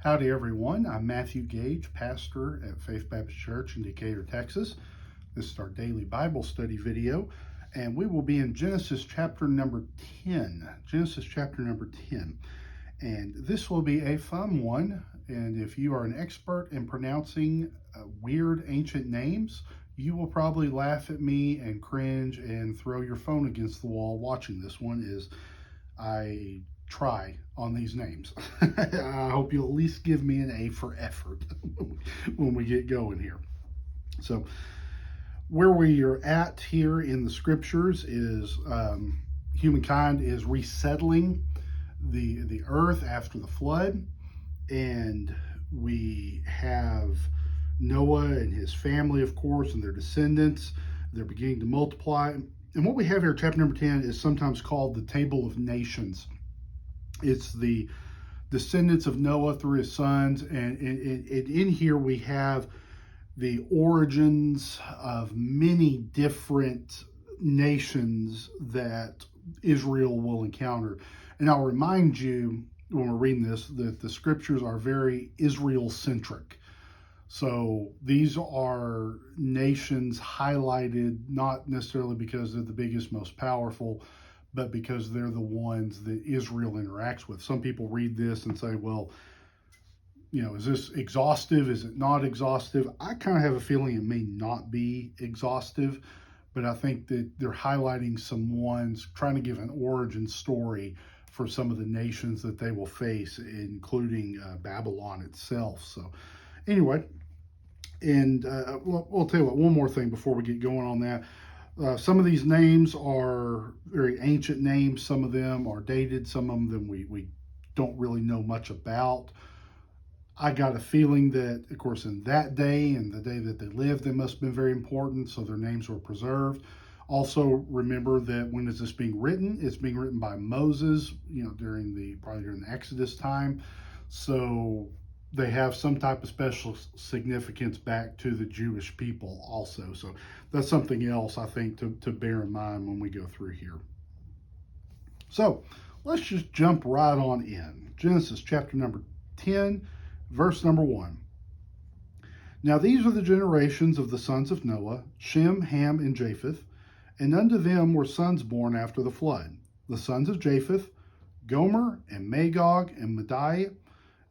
Howdy everyone, I'm Matthew Gage, pastor at Faith Baptist Church in Decatur, Texas. This is our daily Bible study video, and we will be in Genesis chapter number 10. Genesis chapter number 10. And this will be a fun one, and if you are an expert in pronouncing weird ancient names, you will probably laugh at me and cringe and throw your phone against the wall watching this one as I try on these names. I hope you'll at least give me an A for effort when we get going here. So where we are at here in the scriptures is humankind is resettling the earth after the flood, and we have Noah and his family, of course, and their descendants. They're beginning to multiply. And what we have here, chapter number 10, is sometimes called the Table of Nations. It's the descendants of Noah through his sons, and in here we have the origins of many different nations that Israel will encounter. And I'll remind you when we're reading this that the scriptures are very Israel-centric. So these are nations highlighted not necessarily because they're the biggest, most powerful, but because they're the ones that Israel interacts with. Some people read this and say, well, is this exhaustive? Is it not exhaustive? I kind of have a feeling it may not be exhaustive, but I think that they're highlighting some ones, trying to give an origin story for some of the nations that they will face, including Babylon itself. So anyway, and we'll tell you what, one more thing before we get going on that. Some of these names are very ancient names. Some of them are dated. Some of them we don't really know much about. I got a feeling that, of course, in that day and the day that they lived, they must have been very important, so their names were preserved. Also, remember that when is this being written? It's being written by Moses, probably during the Exodus time. So they have some type of special significance back to the Jewish people also. So that's something else I think to bear in mind when we go through here. So let's just jump right on in. Genesis chapter number 10, verse number 1. Now these are the generations of the sons of Noah, Shem, Ham, and Japheth, and unto them were sons born after the flood. The sons of Japheth, Gomer, and Magog, and Madai,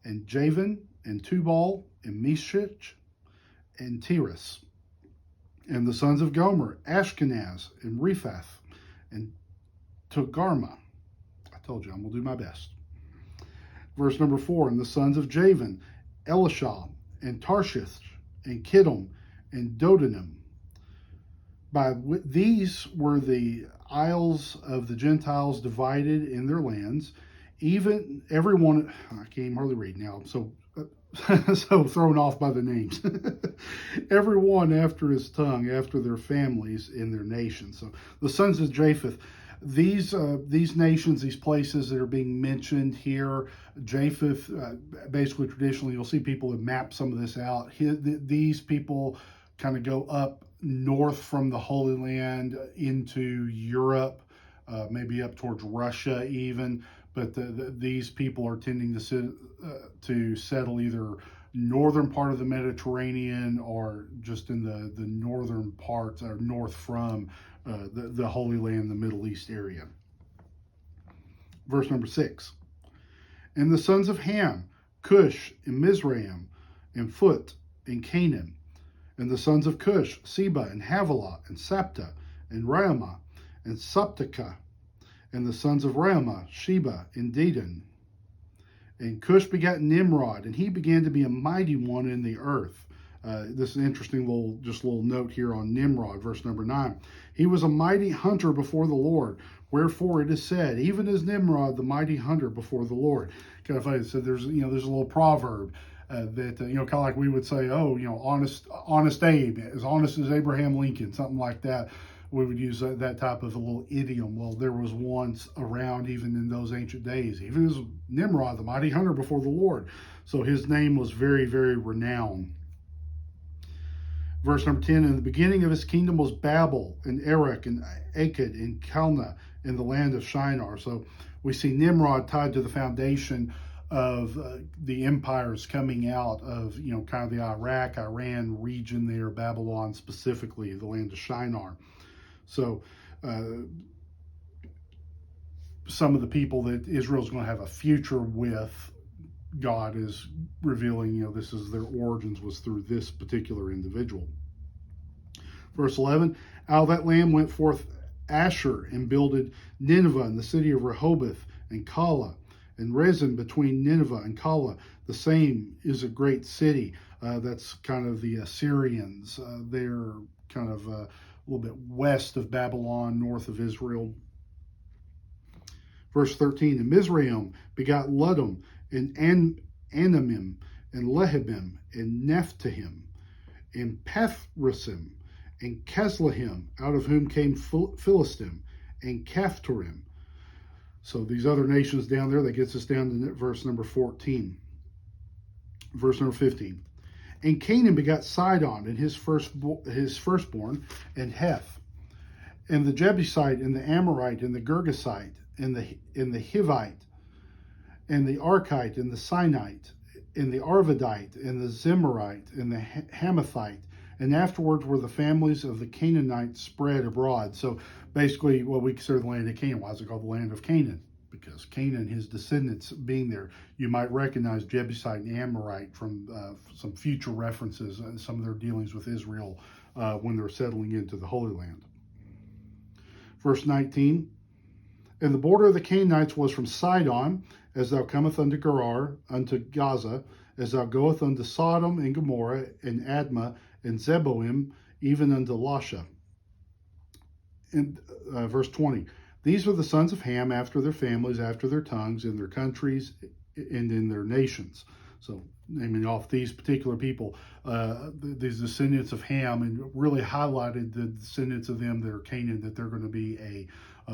and Javan, and Tubal, and Meshech, and Tiras. And the sons of Gomer, Ashkenaz, and Rephath, and Togarmah. I told you I'm going to do my best. Verse number 4, and the sons of Javan, Elishah, and Tarshish, and Kittim, and Dodanim. By these were the isles of the Gentiles divided in their lands, even everyone, I can't even hardly read now, so thrown off by the names. Everyone after his tongue, after their families in their nations. So the sons of Japheth, these nations, these places that are being mentioned here, Japheth, basically traditionally, you'll see people have mapped some of this out. These people kind of go up north from the Holy Land into Europe, maybe up towards Russia even. But these people are tending to settle either northern part of the Mediterranean or just in the northern parts or north from the Holy Land, the Middle East area. Verse number 6. And the sons of Ham, Cush, and Mizraim, and Phut, and Canaan. And the sons of Cush, Seba, and Havilah, and Sapta, and Raamah, and Saptakah. And the sons of Raamah, Sheba, and Dedan. And Cush begat Nimrod, and he began to be a mighty one in the earth. This is an interesting little note here on Nimrod, verse number 9. He was a mighty hunter before the Lord. Wherefore it is said, even as Nimrod, the mighty hunter before the Lord. Kind of funny. So there's a little proverb that kind of like we would say, honest Abe, as honest as Abraham Lincoln, something like that. We would use that type of a little idiom. Well, there was once around, even in those ancient days, even as Nimrod, the mighty hunter before the Lord. So his name was very, very renowned. Verse number 10, in the beginning of his kingdom was Babel, and Erech, and Akkad, and Calneh, in the land of Shinar. So we see Nimrod tied to the foundation of the empires coming out of, kind of the Iran region there, Babylon specifically, the land of Shinar. So some of the people that Israel's going to have a future with, God is revealing, this is their origins was through this particular individual. Verse 11, out of that land went forth Asher and builded Nineveh and the city of Rehoboth and Calah and Rezin between Nineveh and Calah. The same is a great city. That's kind of the Assyrians. They're kind of a little bit west of Babylon, north of Israel. Verse 13, and Mizraim begot Ludum and Anamim and Lehebim and Naphtahim and Pathrasim and Casluhim, out of whom came Philistim and Caphtorim. So these other nations down there, that gets us down to verse number 14. Verse number 15. And Canaan begot Sidon and his firstborn, and Heth, and the Jebusite, and the Amorite, and the Girgasite, and the Hivite, and the Arkite, and the Sinite, and the Arvadite, and the Zemarite, and the Hamathite. And afterwards were the families of the Canaanites spread abroad. So basically what we consider the land of Canaan. Why is it called the land of Canaan? Because Canaan, his descendants being there. You might recognize Jebusite and Amorite from some future references and some of their dealings with Israel when they're settling into the Holy Land. Verse 19, and the border of the Canaanites was from Sidon, as thou comest unto Gerar, unto Gaza, as thou goest unto Sodom and Gomorrah, and Admah, and Zeboim, even unto Lasha. And verse 20, these are the sons of Ham after their families, after their tongues, in their countries, and in their nations. So naming off these particular people, these descendants of Ham, and really highlighted the descendants of them that are Canaan, that they're going to be a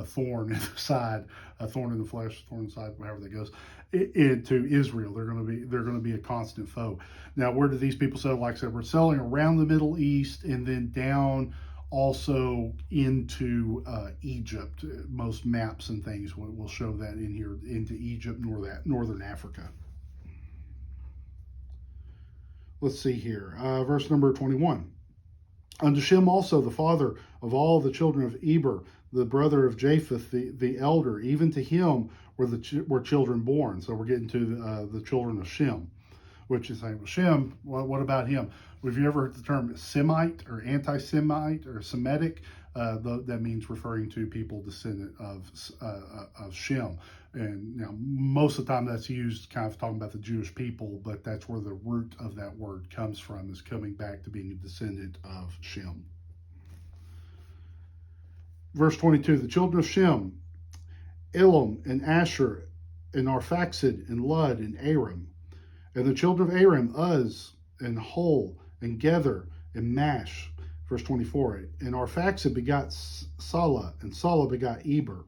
thorn in the side, a thorn in the flesh, thorn in the side, however that goes, into Israel. They're going to be a constant foe. Now, where do these people settle? Like I said, we're settling around the Middle East and then down also into Egypt. Most maps and things will show that in here, into Egypt, northern Africa. Let's see here, verse number 21. Undershim also, the father of all the children of Eber, the brother of Japheth, the elder, even to him were children born. So we're getting to the children of Shem, which is saying, well, Shem, what about him? Have you ever heard the term Semite or anti-Semite or Semitic? That means referring to people descendant of Shem. And now most of the time that's used kind of talking about the Jewish people, but that's where the root of that word comes from, is coming back to being a descendant of Shem. Verse 22, the children of Shem, Elam and Asher and Arphaxad and Lud and Aram. And the children of Aram, Uz and Hol and Gether and Mash. Verse 24, and Arphaxad begot Salah, and Salah begot Eber.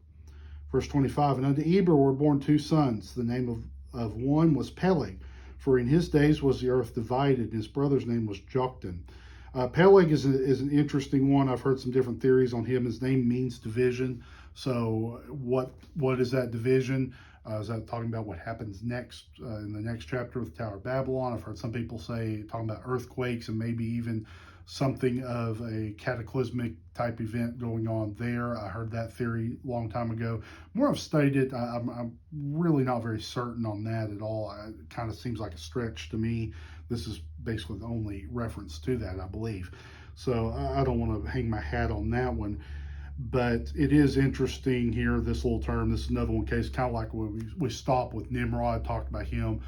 Verse 25, and unto Eber were born two sons. The name of one was Peleg, for in his days was the earth divided, and his brother's name was Joktan. Peleg is an interesting one. I've heard some different theories on him. His name means division. So what is that division? Is that talking about what happens next in the next chapter with the Tower of Babylon? I've heard some people say, talking about earthquakes and maybe even something of a cataclysmic type event going on there. I heard that theory a long time ago. More I've studied it, I'm really not very certain on that at all. It kind of seems like a stretch to me. This is basically the only reference to that, I believe. So I don't want to hang my hat on that one. But it is interesting here, this little term. This is another one case, kind of like when we stopped with Nimrod, talked about him.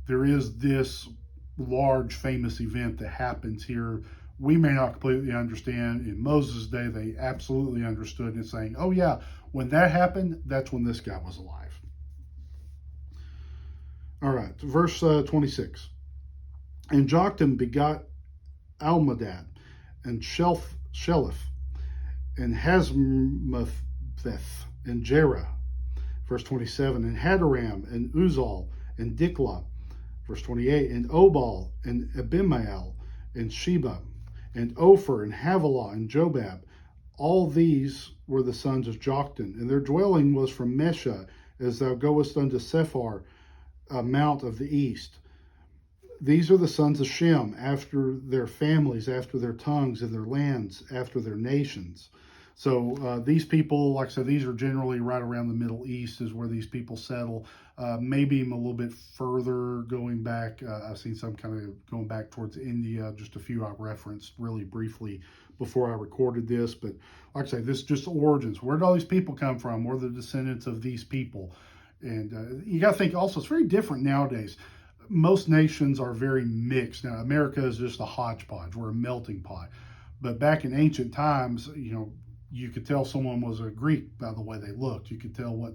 There is this large famous event that happens here. We may not completely understand. In Moses' day, they absolutely understood and saying, oh yeah, when that happened, that's when this guy was alive. All right, verse 26. And Joktan begot Almadad and Sheleph and Hasmapheth and Jerah. Verse 27. And Hadaram and Uzal and Diklah. Verse 28. And Obal and Abimael and Sheba and Ophir and Havilah and Jobab. All these were the sons of Joktan, and their dwelling was from Mesha, as thou goest unto Sephar, Mount of the east. These are the sons of Shem, after their families, after their tongues, and their lands, after their nations. So these people, like I said, these are generally right around the Middle East is where these people settle. Maybe a little bit further going back. I've seen some kind of going back towards India, just a few I referenced really briefly before I recorded this. But like I say, this is just origins. Where did all these people come from? We're the descendants of these people. And you got to think also, it's very different nowadays. Most nations are very mixed. Now, America is just a hodgepodge. We're a melting pot. But back in ancient times, you could tell someone was a Greek by the way they looked. You could tell what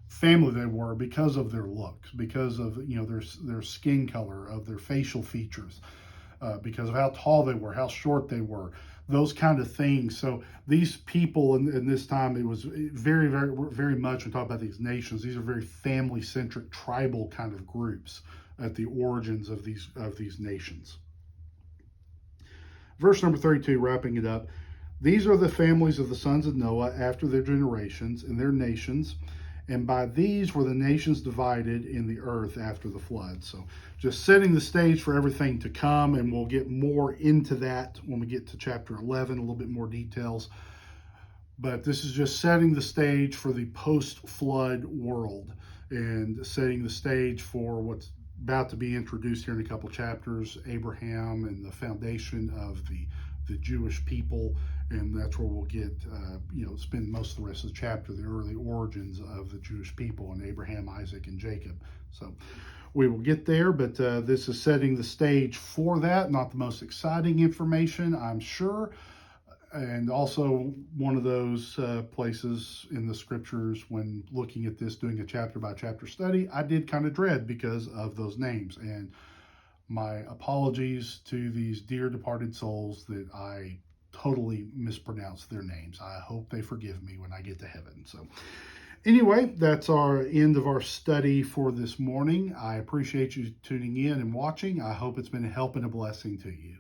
family they were because of their looks, because of their skin color, of their facial features, because of how tall they were, how short they were, those kind of things. So these people in this time, it was very, very, very much, we talk about these nations, these are very family-centric, tribal kind of groups at the origins of these nations. Verse number 32, wrapping it up. These are the families of the sons of Noah after their generations and their nations, and by these were the nations divided in the earth after the flood. So just setting the stage for everything to come, and we'll get more into that when we get to chapter 11, a little bit more details. But this is just setting the stage for the post-flood world and setting the stage for what's about to be introduced here in a couple chapters, Abraham and the foundation of the Jewish people, and that's where we'll get, spend most of the rest of the chapter, the early origins of the Jewish people and Abraham, Isaac, and Jacob. So we will get there, but this is setting the stage for that. Not the most exciting information, I'm sure, and also one of those places in the scriptures when looking at this, doing a chapter by chapter study, I did kind of dread because of those names. And my apologies to these dear departed souls that I totally mispronounced their names. I hope they forgive me when I get to heaven. So anyway, that's our end of our study for this morning. I appreciate you tuning in and watching. I hope it's been a help and a blessing to you.